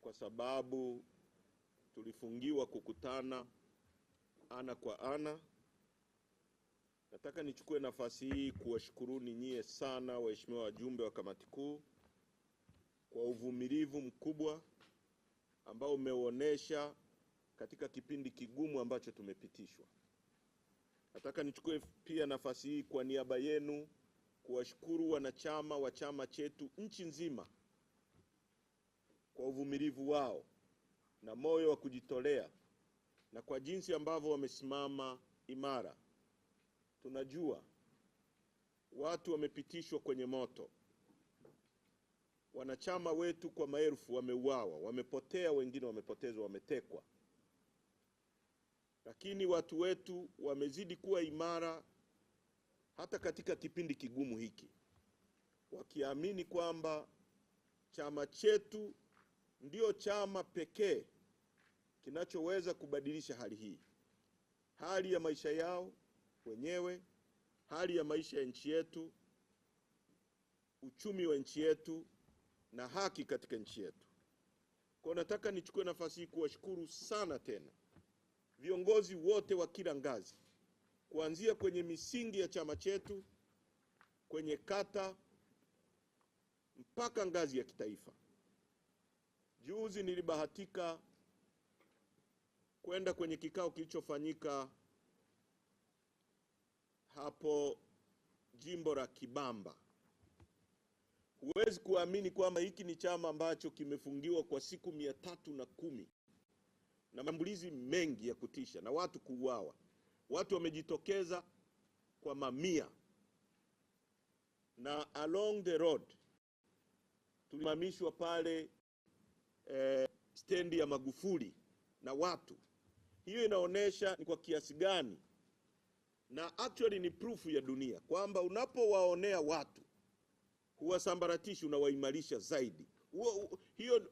kwa sababu tulifungiwa kukutana ana kwa ana. Nataka nichukue nafasi hii kuwashukuruni nyie sana waheshimiwa wajumbe wa kamati kuu kwa uvumilivu mkubwa ambao umeuonesha katika kipindi kigumu ambacho tumepitishwa. Nataka nichukue pia nafasi hii kwa niaba yenu kuwashukuru wanachama wa chama chetu nchi nzima kwa uvumilivu wao na moyo wa kujitolea na kwa jinsi ambavyo wamesimama imara. Tunajua watu wamepitishwa kwenye moto. Wanachama wetu kwa maelfu wameuawa, wamepotea, wengine wamepotezwa, wametekwa. Lakini watu wetu wamezidi kuwa imara hata katika kipindi kigumu hiki, wakiamini kwamba chama chetu ndio chama pekee kinachoweza kubadilisha hali hii, hali ya maisha yao wenyewe, hali ya maisha ya nchi yetu, uchumi wa nchi yetu na haki katika nchi yetu. Kwa nataka nichukue nafasi hii kuwashukuru sana tena viongozi wote wa kila ngazi, kuanzia kwenye misingi ya chama chetu, kwenye kata mpaka ngazi ya kitaifa. Juzi nilibahatika kwenda kwenye kikao kilichofanyika hapo jimbo la Kibamba. Huwezi kuamini kwamba hiki ni chama ambacho kimefungiwa kwa siku 310 na mashambulizi mengi ya kutisha na watu kuuawa. Watu wamejitokeza kwa mamia, na along the road tulimamishwa pale stendi ya Magufuli na watu. Hiyo inaonesha ni kwa kiasi gani, na actually ni proof ya dunia kwamba unapowaonea watu huwasambaratishi, unawaimarisha zaidi.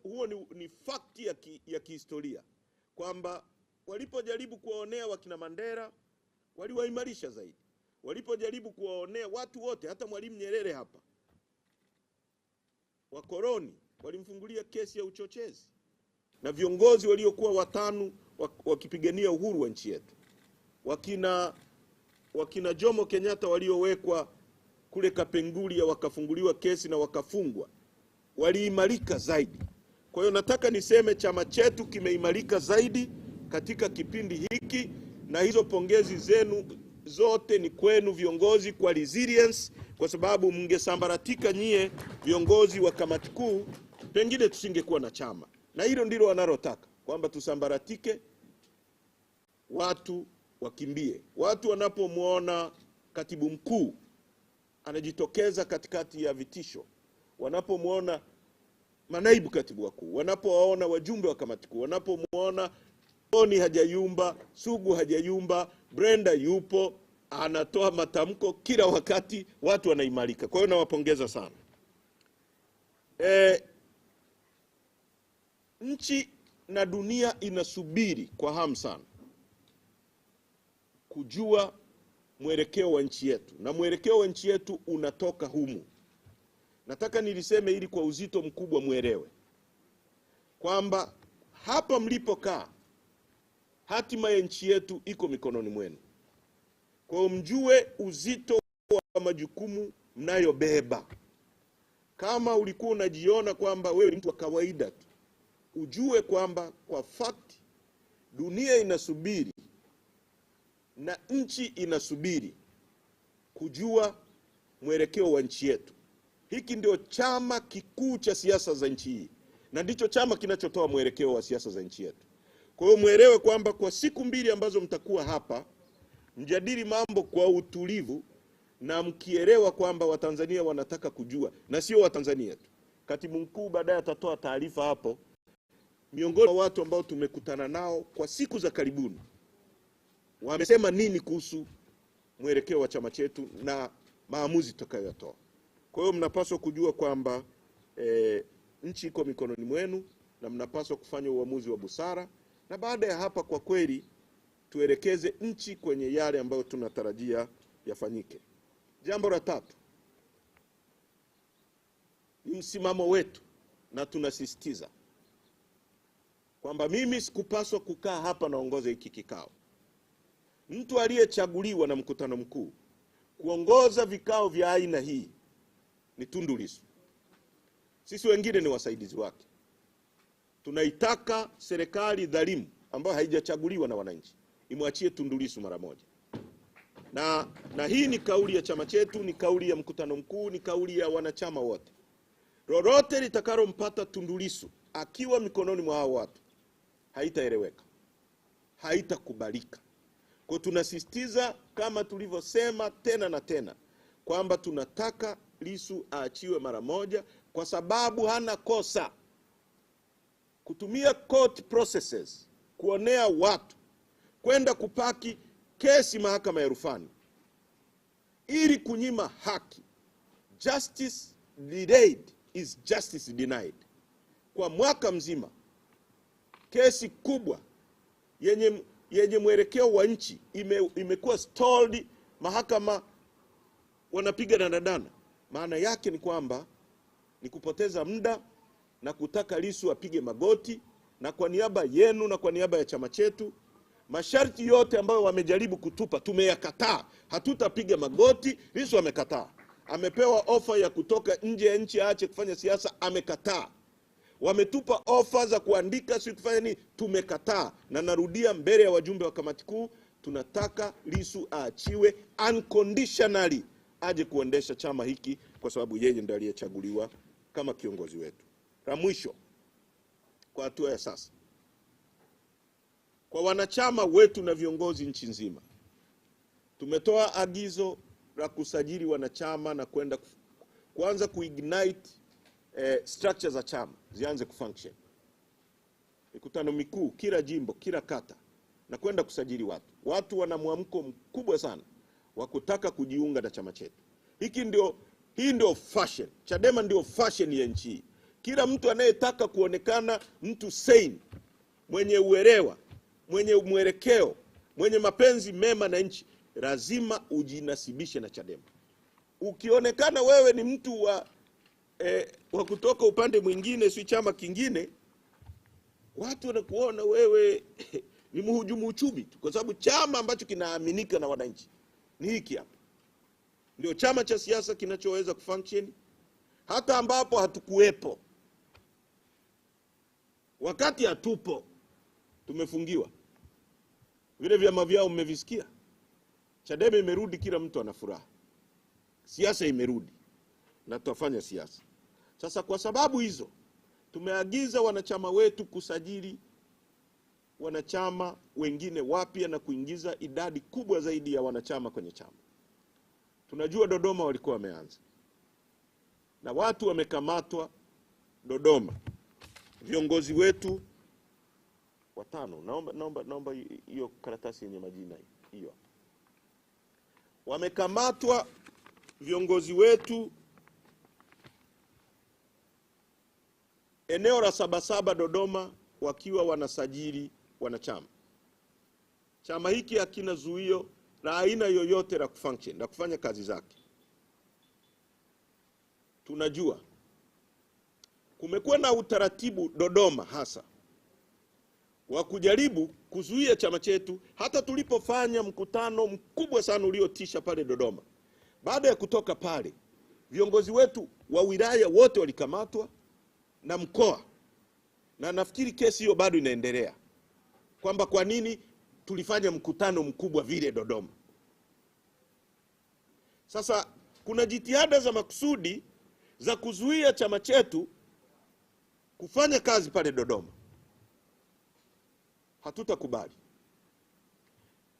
Huo ni fact ya kihistoria kwamba walipojaribu kuwaonea wakina Mandela waliwaimarisha zaidi. Walipojaribu kuwaonea watu wote, hata Mwalimu Nyerere hapa, wakoloni walimfungulia kesi ya uchochezi, na viongozi waliokuwa watano wakipigania uhuru wa nchi yetu, wakina Jomo Kenyatta waliowekwa kule Kapenguria wakafunguliwa kesi na wakafungwa, waliimarika zaidi. Kwa hiyo nataka niseme chama chetu kimeimarika zaidi katika kipindi hiki, na hizo pongezi zenu zote ni kwenu viongozi kwa resilience, kwa sababu mngesambaratika nyie viongozi wa kamati kuu, pengine tusingekuwa na chama. Na hilo ndilo wanalotaka, kwamba tusambaratike, watu wakimbie. Watu wanapomuona katibu mkuu anajitokeza katikati ya vitisho, wanapomuona manaibu katibu wakuu, wanapowaona wajumbe wa kamati kuu, wanapomuona Tony hajayumba, Sugu hajayumba, Brenda yupo, anatoa matamko kila wakati, watu wanaimarika. Kwa hiyo nawapongeza sana. Nchi na dunia inasubiri kwa hamu sana kujua mwelekeo wa nchi yetu, na mwelekeo wa nchi yetu unatoka humu. Nataka niliseme ili kwa uzito mkubwa muelewe kwamba hapa mlipokaa hatima ya nchi yetu iko mikononi mwenu. Kwa hiyo mjue uzito wa majukumu mnayobeba. Kama ulikuwa unajiona kwamba wewe ni mtu wa kawaida tu, ujue kwamba kwa fact dunia inasubiri na nchi inasubiri kujua mwelekeo wa nchi yetu. Hiki ndio chama kikuu cha siasa za nchi hii, na ndicho chama kinachotoa mwelekeo wa siasa za nchi yetu. Kwa hiyo muelewe kwamba kwa siku mbili ambazo mtakuwa hapa, mjadili mambo kwa utulivu, na mkielewa kwamba Watanzania wanataka kujua, na sio Watanzania tu. Katibu mkuu baadaye atatoa taarifa hapo, miongoni mwa watu ambao tumekutana nao kwa siku za karibuni wamesema nini kuhusu mwelekeo wa chama chetu na maamuzi tutakayotoa. Kwa hiyo mnapaswa kujua kwamba nchi iko mikononi mwenu, na mnapaswa kufanya uamuzi wa busara, na baada ya hapa kwa kweli tuelekeze nchi kwenye yale ambayo tunatarajia yafanyike. Jambo la tatu ni msimamo wetu, na tunasisitiza kwamba mimi sikupaswa kukaa hapa naongoza hiki kikao. Mtu aliyechaguliwa na mkutano mkuu kuongoza vikao vya aina hii ni Tundu Lissu. Sisi wengine ni wasaidizi wake. Tunaitaka serikali dhalimu ambayo haijachaguliwa na wananchi imwachie Tundu Lissu mara moja. Na hii ni kauli ya chama chetu, ni kauli ya mkutano mkuu, ni kauli ya wanachama wote. Lolote litakalompata Tundu Lissu akiwa mikononi mwa hao watu haitaeleweka, haitakubalika. Kwa tunasisitiza kama tulivyosema tena na tena kwamba tunataka Lissu aachiwe mara moja, kwa sababu hana kosa. Kutumia court processes kuonea watu, kwenda kupaki kesi mahakama ya rufani ili kunyima haki. Justice delayed is justice denied. Kwa mwaka mzima kesi kubwa yenye mwelekeo wa nchi imekuwa stalled, mahakama wanapiga danadana. Maana yake ni kwamba ni kupoteza muda na kutaka Lissu apige magoti, na kwa niaba yenu na kwa niaba ya chama chetu, masharti yote ambayo wamejaribu kutupa tumeyakataa. Hatutapiga magoti. Lissu amekataa. Amepewa ofa ya kutoka nje ya nchi aache kufanya siasa, amekataa. Wametupa ofa za kuandika si kufanya nini, tumekataa. Na narudia mbele ya wajumbe wa kamati kuu, tunataka Lissu aachiwe unconditionally, aje kuendesha chama hiki kwa sababu yeye ndiye aliyechaguliwa kama kiongozi wetu. La mwisho, kwa hatua ya sasa, kwa wanachama wetu na viongozi nchi nzima, tumetoa agizo la kusajili wanachama na kwenda kuanza kuignite structure za chama zianze kufunction. Mikutano mikuu kila jimbo, kila kata, na kwenda kusajili watu. Watu wana mwamko mkubwa sana wa kutaka kujiunga na chama chetu. Hii ndio fashion. Chadema ndio fashion ya nchi. Kila mtu anayetaka kuonekana mtu sane, mwenye uelewa, mwenye mwelekeo, mwenye mapenzi mema na nchi, lazima ujinasibishe na Chadema. Ukionekana wewe ni mtu wa kutoka upande mwingine, si chama kingine, watu wanakuona wewe ni mhujumu uchumi tu, kwa sababu chama ambacho kinaaminika na wananchi ni hiki hapa. Ndio chama cha siasa kinachoweza kufunction hata ambapo hatukuwepo. Wakati hatupo tumefungiwa. Vile vyama vyao mmevisikia. Chadema imerudi, kila mtu ana furaha. Siasa imerudi na tutafanya siasa. Sasa kwa sababu hizo tumeagiza wanachama wetu kusajili wanachama wengine wapya na kuingiza idadi kubwa zaidi ya wanachama kwenye chama. Tunajua Dodoma walikuwa wameanza na watu wamekamatwa Dodoma. Viongozi wetu watano, naomba hiyo karatasi yenye majina hiyo. Wamekamatwa viongozi wetu eneo la Sabasaba Dodoma wakiwa wanasajili wanachama. Chama hiki hakina zuio la aina yoyote la kufunction, la kufanya kazi zake. Tunajua kumekuwa na utaratibu Dodoma hasa wa kujaribu kuzuia chama chetu. Hata tulipofanya mkutano mkubwa sana uliotisha pale Dodoma, baada ya kutoka pale viongozi wetu wa wilaya wote walikamatwa na mkoa, na nafikiri kesi hiyo bado inaendelea, kwamba kwa nini tulifanya mkutano mkubwa vile Dodoma. Sasa kuna jitihada za makusudi za kuzuia chama chetu kufanya kazi pale Dodoma. Hatutakubali.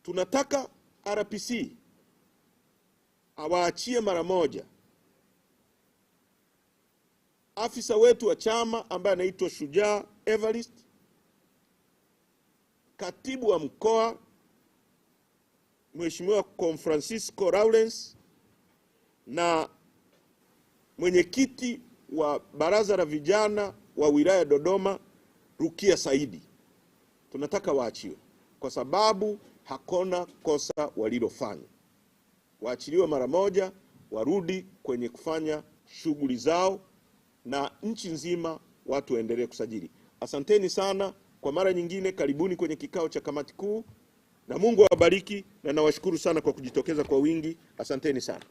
Tunataka RPC awaachie mara moja afisa wetu wa chama ambaye anaitwa Shujaa Evarist, katibu wa mkoa Mheshimiwa Francisco Lawrence, na mwenyekiti wa baraza la vijana wa wilaya Dodoma Rukia Saidi. Tunataka waachiwe kwa sababu hakuna kosa walilofanya. Waachiliwe mara moja, warudi kwenye kufanya shughuli zao, na nchi nzima watu waendelee kusajili. Asanteni sana. Kwa mara nyingine, karibuni kwenye kikao cha kamati kuu, na Mungu awabariki, na nawashukuru sana kwa kujitokeza kwa wingi. Asanteni sana.